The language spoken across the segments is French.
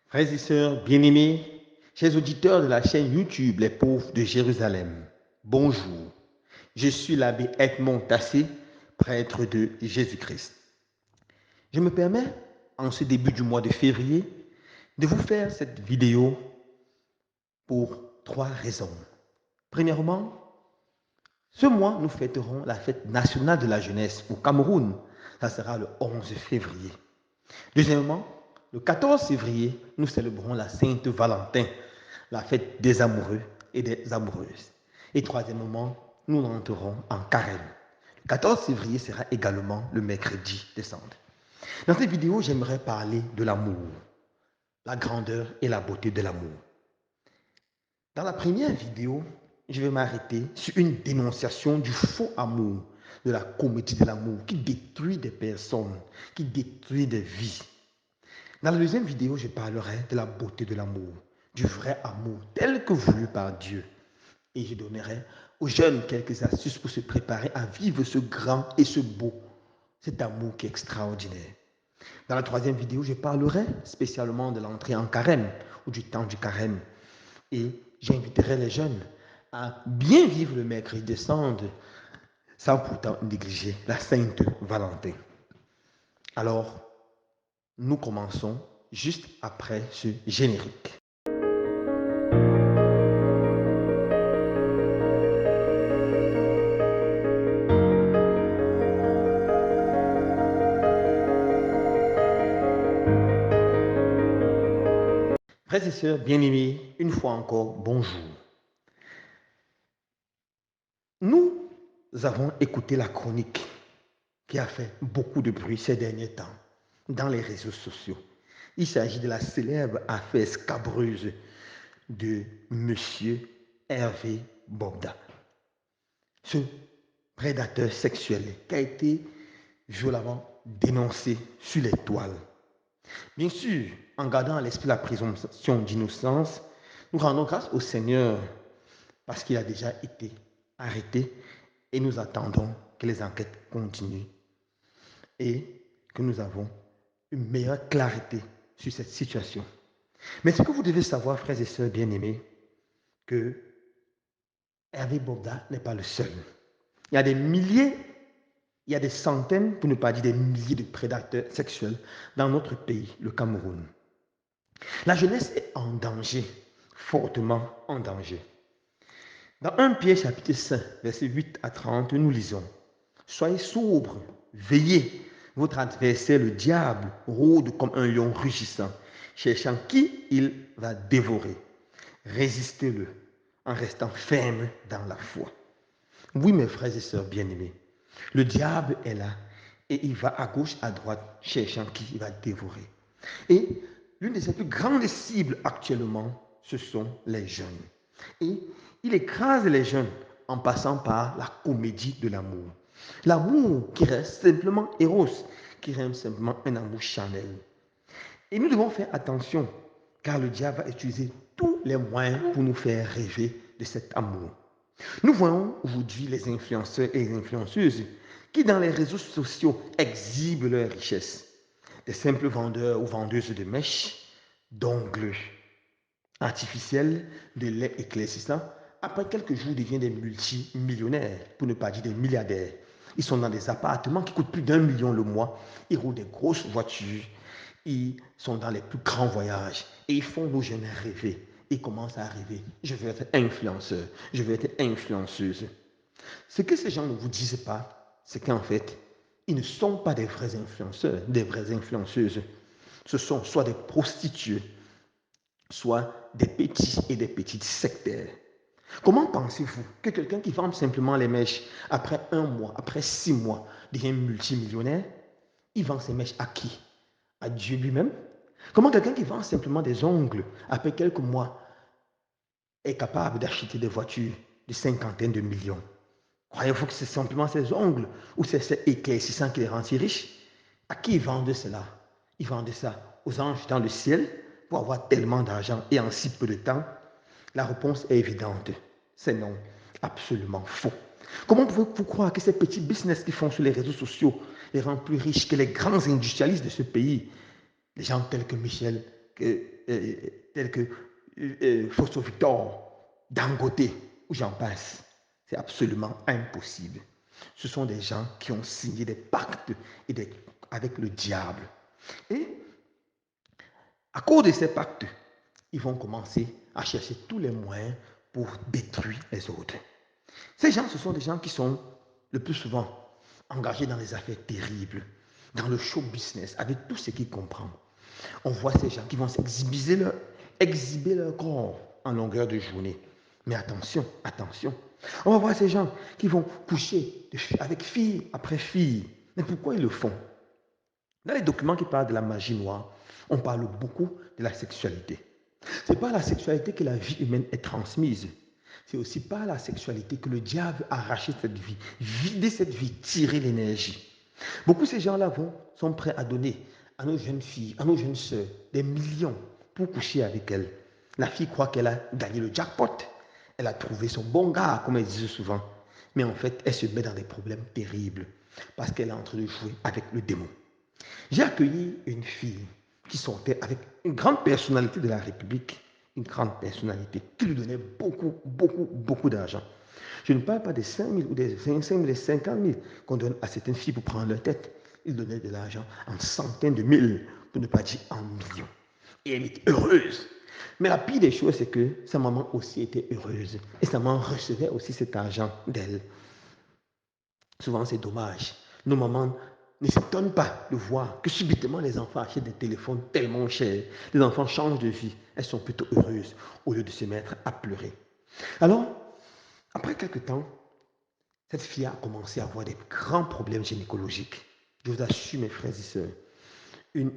Frères et sœurs bien-aimés, chers auditeurs de la chaîne YouTube Les Pauvres de Jérusalem, bonjour. Je suis l'abbé Edmond Tassé, prêtre de Jésus-Christ. Je me permets, en ce début du mois de février, de vous faire cette vidéo pour 3 raisons. Premièrement, ce mois, nous fêterons la fête nationale de la jeunesse au Cameroun. Ça sera le 11 février. Deuxièmement, le 14 février, nous célébrons la Sainte Valentin, la fête des amoureux et des amoureuses. Et troisièmement, nous entrerons en carême. Le 14 février sera également le mercredi des Cendres. Dans cette vidéo, j'aimerais parler de l'amour, la grandeur et la beauté de l'amour. Dans la première vidéo, je vais m'arrêter sur une dénonciation du faux amour, de la comédie de l'amour qui détruit des personnes, qui détruit des vies. Dans la deuxième vidéo, je parlerai de la beauté de l'amour, du vrai amour tel que voulu par Dieu. Et je donnerai aux jeunes quelques astuces pour se préparer à vivre ce grand et ce beau, cet amour qui est extraordinaire. Dans la troisième vidéo, je parlerai spécialement de l'entrée en carême ou du temps du carême. Et j'inviterai les jeunes à bien vivre le mercredi des Cendres sans pourtant négliger la Sainte Valentin. Alors, nous commençons juste après ce générique. Frères et sœurs bien-aimés, une fois encore, bonjour. Nous avons écouté la chronique qui a fait beaucoup de bruit ces derniers temps dans les réseaux sociaux. Il s'agit de la célèbre affaire scabreuse de M. Hervé Bogda, ce prédateur sexuel qui a été violemment dénoncé sur les toiles. Bien sûr, en gardant à l'esprit la présomption d'innocence, nous rendons grâce au Seigneur parce qu'il a déjà été arrêté et nous attendons que les enquêtes continuent et que nous avons une meilleure clarté sur cette situation. Mais ce que vous devez savoir, frères et sœurs bien-aimés, que Hervé Bogda n'est pas le seul. Il y a des milliers, il y a des centaines, pour ne pas dire des milliers de prédateurs sexuels dans notre pays, le Cameroun. La jeunesse est en danger, fortement en danger. Dans 1 Pierre chapitre 5, versets 8 à 30, nous lisons « Soyez sobres, veillez, votre adversaire le diable rôde comme un lion rugissant, cherchant qui il va dévorer. Résistez-le en restant ferme dans la foi. » Oui, mes frères et sœurs bien-aimés, le diable est là et il va à gauche, à droite, cherchant qui il va dévorer. Et l'une de ses plus grandes cibles actuellement, ce sont les jeunes. Et il écrase les jeunes en passant par la comédie de l'amour. L'amour qui reste simplement éros, qui reste simplement un amour charnel. Et nous devons faire attention, car le diable va utiliser tous les moyens pour nous faire rêver de cet amour. Nous voyons aujourd'hui les influenceurs et les influenceuses qui, dans les réseaux sociaux, exhibent leur richesse. Des simples vendeurs ou vendeuses de mèches, d'ongles artificiels, de lait éclaircissant, après quelques jours, deviennent des multimillionnaires, pour ne pas dire des milliardaires. Ils sont dans des appartements qui coûtent plus d'1 million le mois. Ils roulent des grosses voitures. Ils sont dans les plus grands voyages. Et ils font nos jeunes rêver. Ils commencent à rêver. Je veux être influenceur. Je veux être influenceuse. Ce que ces gens ne vous disent pas, c'est qu'en fait, ils ne sont pas des vrais influenceurs, des vraies influenceuses. Ce sont soit des prostituées, soit des petits et des petites sectaires. Comment pensez-vous que quelqu'un qui vend simplement les mèches, après 1 mois, après 6 mois, devient multimillionnaire? Il vend ses mèches à qui? À Dieu lui-même? Comment quelqu'un qui vend simplement des ongles, après quelques mois, est capable d'acheter des voitures de cinquantaines de millions? Croyez-vous que c'est simplement ces ongles ou c'est ces éclaircissants qui les rendent si riches? À qui ils vendent cela? Ils vendent ça aux anges dans le ciel pour avoir tellement d'argent et en si peu de temps? La réponse est évidente. C'est non, absolument faux. Comment pouvez-vous croire que ces petits business qu'ils font sur les réseaux sociaux les rendent plus riches que les grands industrialistes de ce pays? Des gens tels que Michel tels que Fosso Victor, Dangote, ou j'en passe. C'est absolument impossible. Ce sont des gens qui ont signé des pactes avec le diable. Et à cause de ces pactes, ils vont commencer à chercher tous les moyens pour détruire les autres. Ces gens, ce sont des gens qui sont le plus souvent engagés dans des affaires terribles, dans le show business, avec tout ce qu'ils comprennent. On voit ces gens qui vont exhiber leur corps en longueur de journée. Mais attention, attention. On va voir ces gens qui vont coucher avec fille après fille. Mais pourquoi ils le font? Dans les documents qui parlent de la magie noire, on parle beaucoup de la sexualité. C'est par la sexualité que la vie humaine est transmise. C'est aussi par la sexualité que le diable a arraché cette vie, vider cette vie, tirer l'énergie. Beaucoup de ces gens-là sont prêts à donner à nos jeunes filles, à nos jeunes sœurs, des millions pour coucher avec elles. La fille croit qu'elle a gagné le jackpot. Elle a trouvé son bon gars, comme elle disait souvent. Mais en fait, elle se met dans des problèmes terribles parce qu'elle est en train de jouer avec le démon. J'ai accueilli une fille qui sortait avec une grande personnalité de la République, une grande personnalité qui lui donnait beaucoup, beaucoup, beaucoup d'argent. Je ne parle pas des 5 000 ou des 25 000, des 50 000 qu'on donne à certaines filles pour prendre leur tête. Ils donnaient de l'argent en centaines de mille, pour ne pas dire en millions. Et elle était heureuse. Mais la pire des choses, c'est que sa maman aussi était heureuse. Et sa maman recevait aussi cet argent d'elle. Souvent, c'est dommage. Nos mamans ne s'étonnent pas de voir que subitement les enfants achètent des téléphones tellement chers. Les enfants changent de vie. Elles sont plutôt heureuses au lieu de se mettre à pleurer. Alors, après quelques temps, cette fille a commencé à avoir des grands problèmes gynécologiques. Je vous assure, mes frères et sœurs, une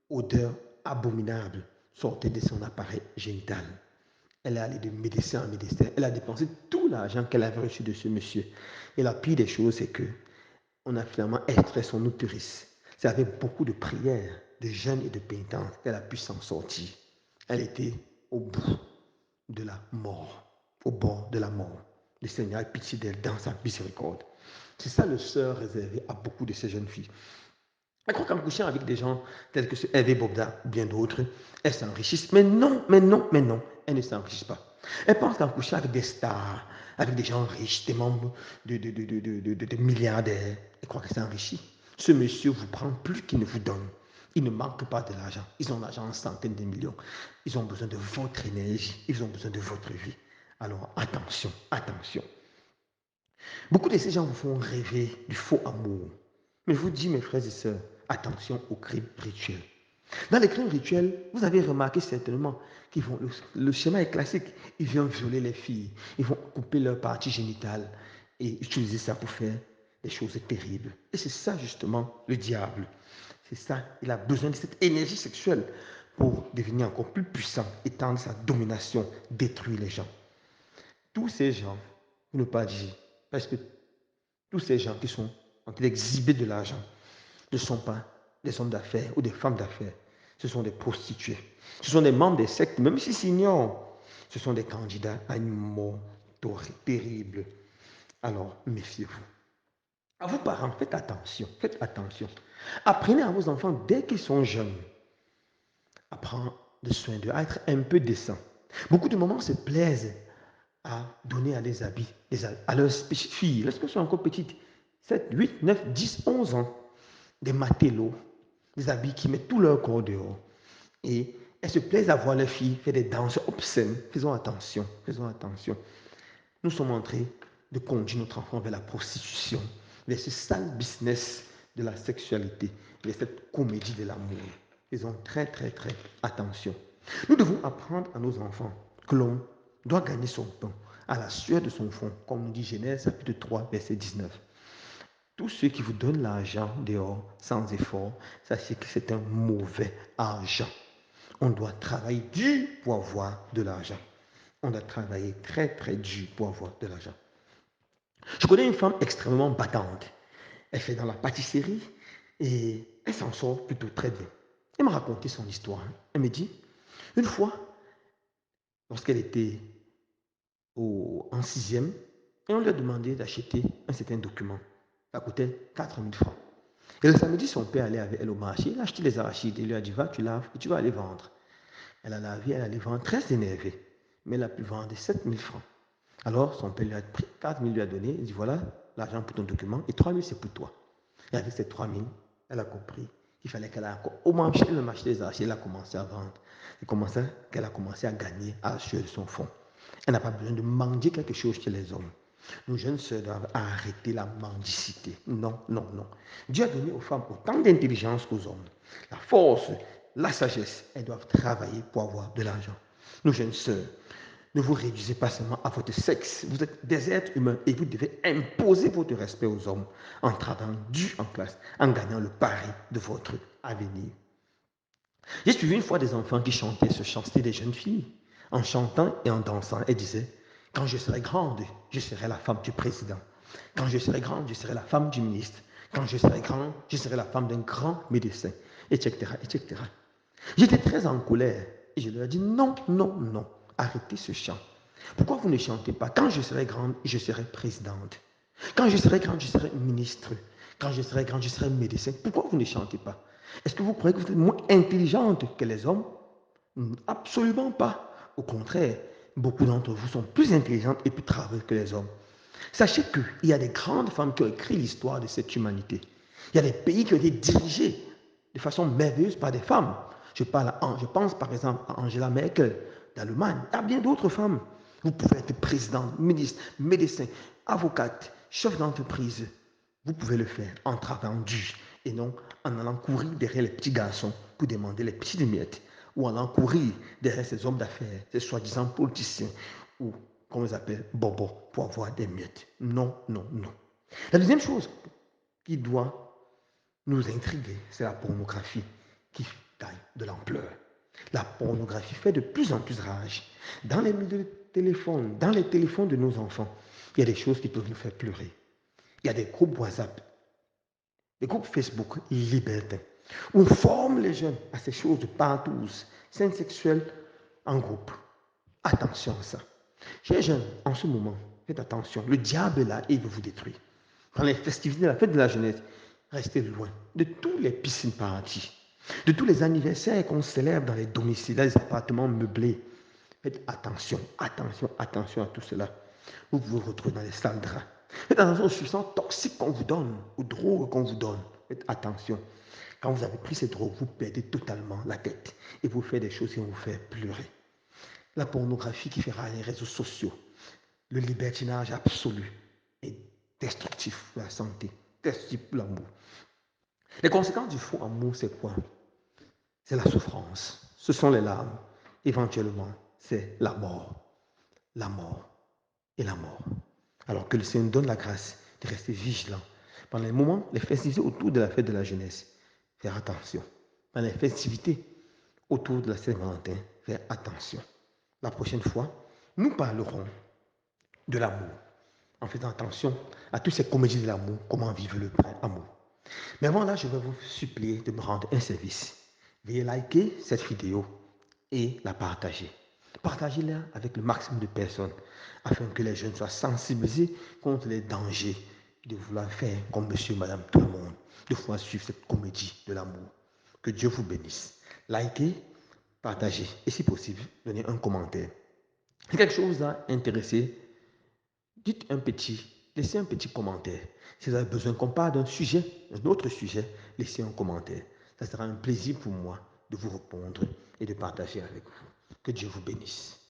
odeur abominable sortait de son appareil génital. Elle est allée de médecin en médecin. Elle a dépensé tout l'argent qu'elle avait reçu de ce monsieur. Et la pire des choses, c'est que on a finalement extrait son utérus. C'est avec beaucoup de prières, de jeûnes et de pénitence qu'elle a pu s'en sortir. Elle était au bout de la mort, au bord de la mort. Le Seigneur a pitié d'elle dans sa miséricorde. C'est ça le sort réservé à beaucoup de ces jeunes filles. Elle croit qu'en couchant avec des gens tels que ce Hervé Bobda ou bien d'autres, elles s'enrichissent. Mais non, mais non, mais non, elles ne s'enrichissent pas. Elles pensent qu'en couchant avec des stars, avec des gens riches, des membres de milliardaires, elles croient qu'elles s'enrichissent. Ce monsieur vous prend plus qu'il ne vous donne. Il ne manque pas de l'argent. Ils ont l'argent en centaines de millions. Ils ont besoin de votre énergie. Ils ont besoin de votre vie. Alors attention, attention. Beaucoup de ces gens vous font rêver du faux amour. Mais je vous dis, mes frères et sœurs, attention aux crimes rituels. Dans les crimes rituels, vous avez remarqué certainement qu'ils vont, le schéma est classique. Ils viennent violer les filles, ils vont couper leur partie génitale et utiliser ça pour faire des choses terribles. Et c'est ça justement le diable. C'est ça, il a besoin de cette énergie sexuelle pour devenir encore plus puissant, étendre sa domination, détruire les gens. Tous ces gens, pour ne pas dire, parce que tous ces gens qui sont en train d'exhiber de l'argent ne sont pas des hommes d'affaires ou des femmes d'affaires. Ce sont des prostituées. Ce sont des membres des sectes, même s'ils s'ignorent. Ce sont des candidats à une mort terrible. Alors, méfiez-vous. À vos parents, faites attention. Faites attention. Apprenez à vos enfants, dès qu'ils sont jeunes, à prendre soin d'eux, à être un peu décents. Beaucoup de mamans se plaisent à donner à des habits à leurs filles, lorsqu'elles sont encore petites, 7, 8, 9, 10, 11 ans, des matelots, des habits qui mettent tout leur corps dehors. Et elles se plaisent à voir leurs filles faire des danses obscènes. Faisons attention, faisons attention. Nous sommes en train de conduire notre enfant vers la prostitution, vers ce sale business de la sexualité, vers cette comédie de l'amour. Faisons très, très, très attention. Nous devons apprendre à nos enfants que l'homme doit gagner son pain à la sueur de son front, comme nous dit Genèse chapitre 3, verset 19. Tous ceux qui vous donnent l'argent dehors sans effort, sachez que c'est un mauvais argent. On doit travailler dur pour avoir de l'argent. On doit travailler très très dur pour avoir de l'argent. Je connais une femme extrêmement battante. Elle fait dans la pâtisserie et elle s'en sort plutôt très bien. Elle m'a raconté son histoire. Elle me dit, une fois, lorsqu'elle était en sixième, et on lui a demandé d'acheter un certain document. Ça coûtait 4 000 francs. Et le samedi, son père allait avec elle au marché, il a acheté les arachides, il lui a dit, va, tu laves et tu vas aller vendre. Elle a lavé, elle allait vendre très énervée. Mais elle a pu vendre 7 000 francs. Alors, son père lui a pris 4 000, lui a donné. Il dit voilà l'argent pour ton document et 3 000, c'est pour toi. Et avec ces 3 000, elle a compris qu'il fallait qu'elle aille au marché, le marché des archers, elle a commencé à vendre. C'est comme ça qu'elle a commencé à gagner à de son fonds. Elle n'a pas besoin de mendier quelque chose chez les hommes. Nos jeunes sœurs doivent arrêter la mendicité. Non, non, non. Dieu a donné aux femmes autant d'intelligence qu'aux hommes. La force, la sagesse, elles doivent travailler pour avoir de l'argent. Nos jeunes sœurs, ne vous réduisez pas seulement à votre sexe. Vous êtes des êtres humains et vous devez imposer votre respect aux hommes en travaillant dur en classe, en gagnant le pari de votre avenir. J'ai suivi une fois des enfants qui chantaient ce chant, c'était des jeunes filles. En chantant et en dansant, elles disaient, quand je serai grande, je serai la femme du président. Quand je serai grande, je serai la femme du ministre. Quand je serai grande, je serai la femme d'un grand médecin, etc., etc. J'étais très en colère et je leur ai dit, non, non, non, arrêtez ce chant. Pourquoi vous ne chantez pas? Quand je serai grande, je serai présidente. Quand je serai grande, je serai ministre. Quand je serai grande, je serai médecin. Pourquoi vous ne chantez pas? Est-ce que vous croyez que vous êtes moins intelligente que les hommes? Absolument pas. Au contraire, beaucoup d'entre vous sont plus intelligentes et plus travailleuses que les hommes. Sachez qu'il y a des grandes femmes qui ont écrit l'histoire de cette humanité. Il y a des pays qui ont été dirigés de façon merveilleuse par des femmes. Je pense par exemple à Angela Merkel d'Allemagne. Il y a bien d'autres femmes. Vous pouvez être présidente, ministre, médecin, avocate, chef d'entreprise. Vous pouvez le faire en travaillant dur et non en allant courir derrière les petits garçons pour demander les petites miettes ou en allant courir derrière ces hommes d'affaires, ces soi-disant politiciens ou, comme on les appelle, bobos pour avoir des miettes. Non, non, non. La deuxième chose qui doit nous intriguer, c'est la pornographie qui gagne de l'ampleur. La pornographie fait de plus en plus rage. Dans les téléphones, dans les téléphones de nos enfants, il y a des choses qui peuvent nous faire pleurer. Il y a des groupes WhatsApp, des groupes Facebook libertins, où on forme les jeunes à ces choses de partous, scènes sexuelles en groupe. Attention à ça. Chers jeunes, en ce moment, faites attention. Le diable est là et il veut vous détruire. Dans les festivités de la fête de la jeunesse, restez loin de tous les piscines parties, de tous les anniversaires qu'on célèbre dans les domiciles, dans les appartements meublés. Faites attention, attention, attention à tout cela. Vous pouvez vous retrouver dans les salles de draps. Faites attention aux substances toxiques qu'on vous donne, aux drogues qu'on vous donne. Faites attention. Quand vous avez pris ces drogues, vous perdez totalement la tête et vous faites des choses qui vont vous faire pleurer. La pornographie qui fera les réseaux sociaux, le libertinage absolu est destructif pour la santé, destructif pour l'amour. Les conséquences du faux amour, c'est quoi? C'est la souffrance, ce sont les larmes. Éventuellement, c'est la mort. La mort et la mort. Alors que le Seigneur nous donne la grâce de rester vigilant. Pendant les moments, les festivités autour de la fête de la jeunesse, faire attention. Pendant les festivités autour de la Saint-Valentin, faire attention. La prochaine fois, nous parlerons de l'amour, en faisant attention à toutes ces comédies de l'amour, comment vivre le vrai amour. Mais avant là, je vais vous supplier de me rendre un service. Veuillez liker cette vidéo et la partager. Partagez-la avec le maximum de personnes afin que les jeunes soient sensibilisés contre les dangers de vouloir faire comme monsieur, madame, tout le monde, de vouloir suivre cette comédie de l'amour. Que Dieu vous bénisse. Likez, partagez et si possible, donnez un commentaire. Si quelque chose vous a intéressé, laissez un petit commentaire. Si vous avez besoin qu'on parle d'un sujet, un autre sujet, laissez un commentaire. Ça sera un plaisir pour moi de vous répondre et de partager avec vous. Que Dieu vous bénisse.